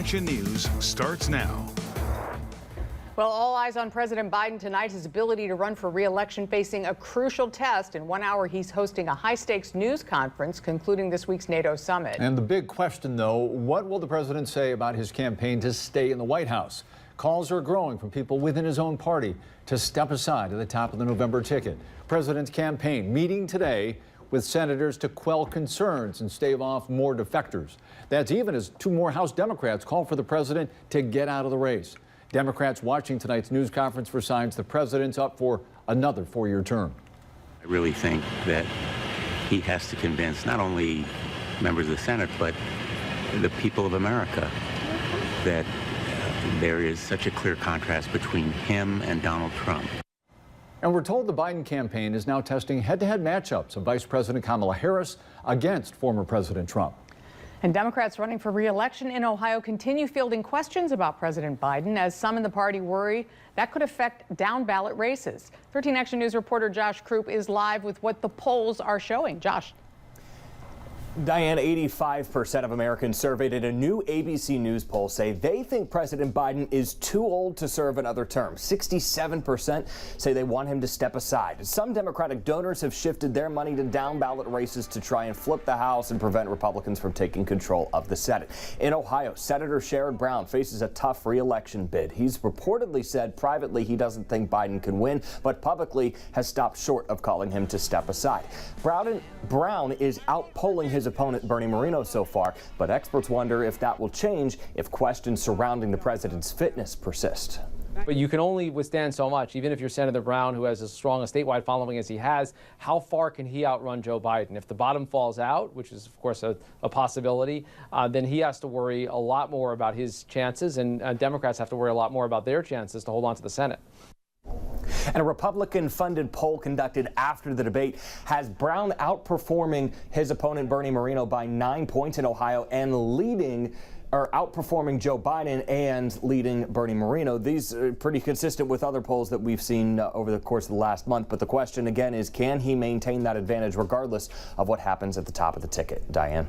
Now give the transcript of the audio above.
Action News starts now. Well, all eyes on President Biden tonight, his ability to run for re-election facing a crucial test. In 1 hour, he's hosting a high-stakes news conference concluding this week's NATO summit. And the big question, though, what will the president say about his campaign to stay in the White House? Calls are growing from people within his own party to step aside at the top of the November ticket. President's campaign meeting today with senators to quell concerns and stave off more defectors. That's even as 2 more House Democrats call for the president to get out of the race. Democrats watching tonight's news conference for signs the president's up for another 4-year term. I really think that he has to convince not only members of the Senate, but the people of America that there is such a clear contrast between him and Donald Trump. And we're told the Biden campaign is now testing head-to-head matchups of Vice President Kamala Harris against former President Trump. And Democrats running for re-election in Ohio continue fielding questions about President Biden as some in the party worry that could affect down-ballot races. 13 Action News reporter Josh Krupp is live with what the polls are showing. Josh. Diane, 85% of Americans surveyed at a new ABC News poll say they think President Biden is too old to serve another term. 67% say they want him to step aside. Some Democratic donors have shifted their money to down-ballot races to try and flip the House and prevent Republicans from taking control of the Senate. In Ohio, Senator Sherrod Brown faces a tough re-election bid. He's reportedly said privately he doesn't think Biden can win, but publicly has stopped short of calling him to step aside. Brown is out-polling his opponent Bernie Moreno so far, but experts wonder if that will change if questions surrounding the president's fitness persist. But you can only withstand so much, even if you're Senator Brown, who has as strong a statewide following as he has. How far can he outrun Joe Biden? If the bottom falls out, which is, of course, a possibility, then he has to worry a lot more about his chances, and Democrats have to worry a lot more about their chances to hold on to the Senate. And a Republican-funded poll conducted after the debate has Brown outperforming his opponent Bernie Moreno by 9 points in Ohio and outperforming Joe Biden and leading Bernie Moreno. These are pretty consistent with other polls that we've seen over the course of the last month. But the question again is, can he maintain that advantage regardless of what happens at the top of the ticket? Diane.